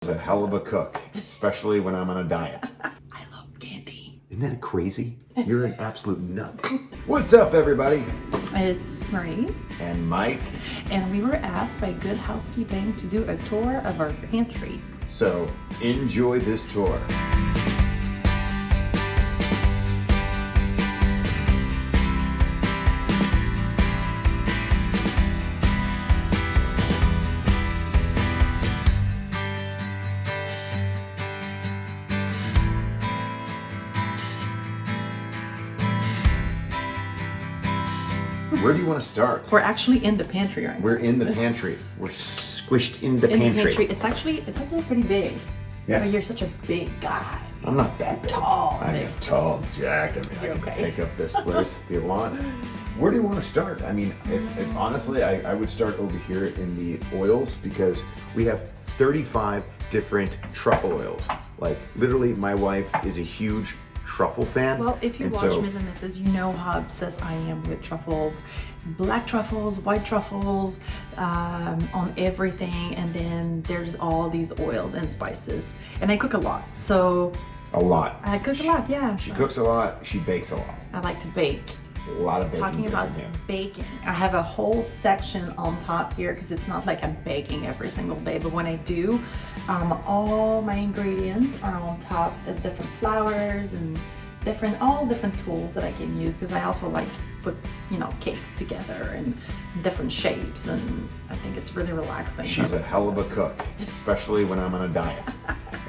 A hell of a cook, especially when I'm on a diet. I love candy. Isn't that crazy? You're an absolute nut. What's up, everybody? It's Maryse And Mike. and we were asked by Good Housekeeping to do a tour of our pantry. So enjoy this tour. Where do you want to start? We're actually in the pantry right now. We're in the pantry. We're squished in the pantry. It's actually pretty big. Yeah. But you're such a big guy. I'm not that big. Tall, I'm big. tall, jacked. I mean, I can Okay. take up this place if you want. Where do you want to start? I mean, if honestly, I would start over here in the oils because we have 35 different truffle oils. Like, literally, my wife is a huge truffle fan. Well, if you and watch so, Miz and Mrs, you know how obsessed I am with truffles. Black truffles, white truffles, on everything. And then there's all these oils and spices. And I cook a lot. So a lot. I cook a lot, yeah. She cooks a lot. She bakes a lot. I like to bake. A lot of baking. Talking goes about in here. baking, I have a whole section on top here because it's not like I'm baking every single day, but when I do, all my ingredients are on top, the different flours and all different tools that I can use, because I also like to put, cakes together in different shapes, and I think it's really relaxing. She's a hell of a cook, especially when I'm on a diet.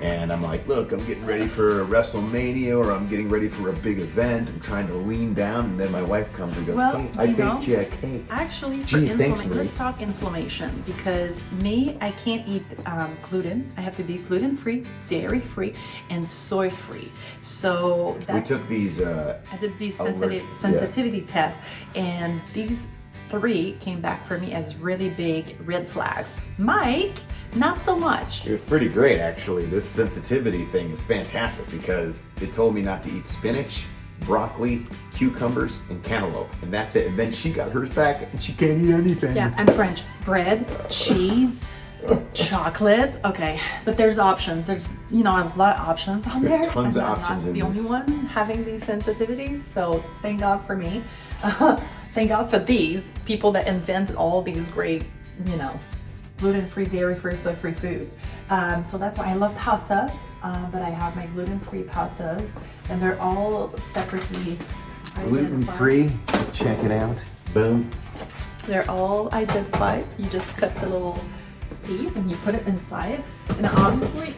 And I'm like, look, I'm getting ready for WrestleMania, or I'm getting ready for a big event. I'm trying to lean down, and then my wife comes and goes, Well, hey, I baked you a cake. Actually, for Gee, thanks, inflammation, let's Maryse. talk inflammation, because I can't eat gluten. I have to be gluten-free, dairy-free, and soy-free. So that's, We took these, I did these alert- sensitivity tests, and these 3 came back for me as really big red flags. Mike, not so much. it was pretty great, actually. This sensitivity thing is fantastic because it told me not to eat spinach, broccoli, cucumbers, and cantaloupe. And that's it. And then she got hers back, and she can't eat anything. Yeah, I'm French. Bread, cheese, chocolate. Okay, but there's options. There's, a lot of options on there. Tons of I'm options not in the only this. one having these sensitivities, so thank God for me. Thank God for these people that invented all these great, gluten-free, dairy-free, soy-free foods. So that's why I love pastas, but I have my gluten-free pastas, and they're all separately Gluten-free. Check it out. Boom. They're all identified. You just cut the little piece and you put it inside. And obviously,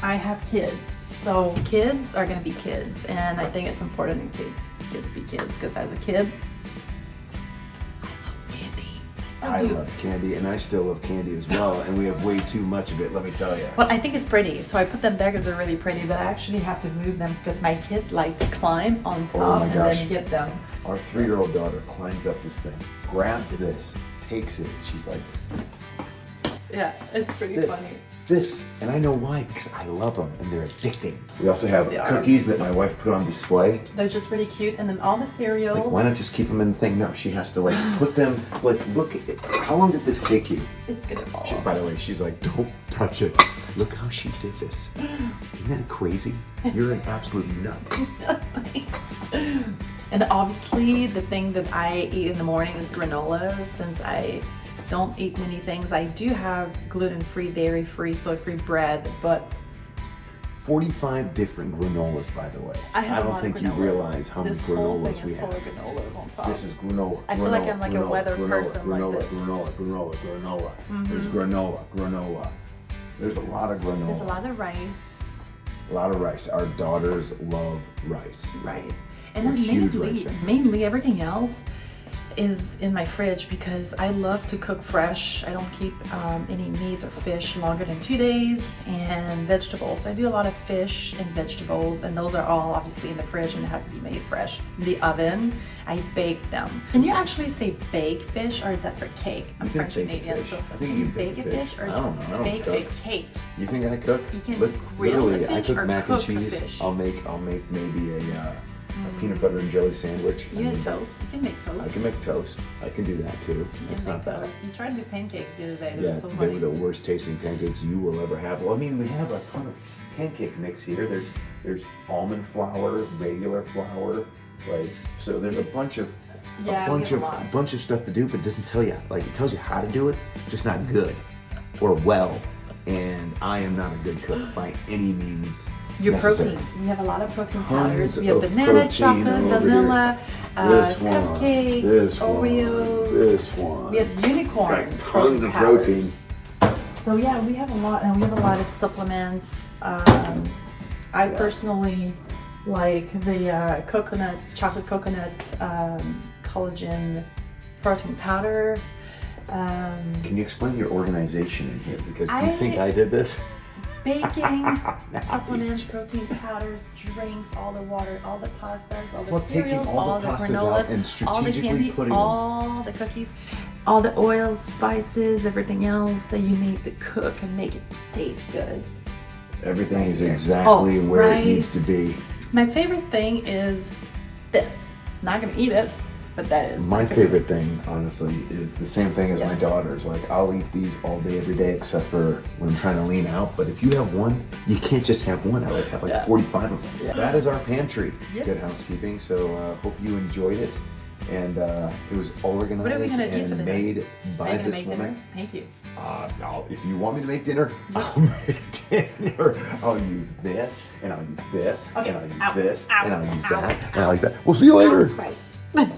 I have kids, so kids are gonna be kids, and I think it's important in kids be kids, because as a kid, I love candy, and I still love candy as well, and we have way too much of it, let me tell you. But I think it's pretty, so I put them there because they're really pretty, but I actually have to move them because my kids like to climb on top Oh my and gosh. then get them. Our 3-year-old daughter climbs up this thing, grabs this, takes it, and she's like, Yeah, it's pretty funny. this, and I know why, because I love them, and they're addicting. We also have They are. cookies that my wife put on display. They're just really cute, and then all the cereals. Like, why not just keep them in the thing? No, she has to, put them, look at it. How long did this take you? It's gonna fall She, off. by the way, she's like, don't touch it. Look how she did this. Isn't that crazy? You're an absolute nut. Thanks. And obviously, the thing that I eat in the morning is granola. Since I don't eat many things, I do have gluten-free, dairy-free, soy-free bread, but 45 different granolas, by the way. I have a don't lot think of you granolas. realize how many This whole granolas thing we is full have. of granolas on top. This is granola. I feel like I'm like a weather person like granola, this. granola. There's granola. There's a lot of granola. There's a lot of rice. A lot of rice. Our daughters love rice. And then We're huge rice fans. mainly everything else is in my fridge because I love to cook fresh. I don't keep any meats or fish longer than 2 days, and vegetables. I do a lot of fish and vegetables, and those are all obviously in the fridge and it has to be made fresh. In the oven, I bake them. Can you actually say bake fish, or is that for cake? I'm You can French bake Canadian, fish. so I think you can bake bake a fish. fish, or I don't know. I don't bake a cook. cake. You think I cook? You can Look, grill literally, the I fish cook or mac and cook the cheese. fish. I'll make maybe a peanut butter and jelly sandwich. You had toast. You can make toast. I can make toast. I can do that too. That's not bad. You tried to do pancakes the other day. It Yeah, was so they funny. were the worst tasting pancakes you will ever have. Well, I mean, we have a ton of pancake mix here. There's almond flour, regular flour, like, so there's a bunch of bunch of stuff to do, but it doesn't tell you, like, it tells you how to do it, just not good or well. And I am not a good cook by any means. Your necessary. protein. We have a lot of protein Tons powders. We have of banana, protein chocolate, over vanilla, This one, cupcakes, this Oreos. one, this one. We have unicorn Got protein tons of powders. So yeah, we have a lot, and we have a lot of supplements. I personally like the chocolate coconut collagen protein powder. Can you explain your organization in here? Because do you I- think I did this? Baking, supplements, protein powders, drinks, all the water, all the pastas, all the Taking cereals, all the pastas granolas, out and all the strategically candy, putting them. all the cookies, all the oils, spices, everything else that you need to cook and make it taste good. Everything is exactly where it needs to be. My favorite thing is this. Not gonna eat it, but that is My favorite thing, honestly, is the same thing as my Yes. daughter's. Like, I'll eat these all day, every day, except for when I'm trying to lean out. But if you have one, you can't just have one. I like have like Yeah. 45 of them. Yeah. That is our pantry. Yep. Good housekeeping. So hope you enjoyed it. And it was organized What are we gonna do for and dinner? made Are by you gonna this make woman. dinner? Thank you. No, if you want me to make dinner, I'll make dinner. I'll use this, and I'll use this, Okay. and I'll use Ow. this, Ow. and I'll use Ow. that, and I'll use that. We'll see you later. Bye.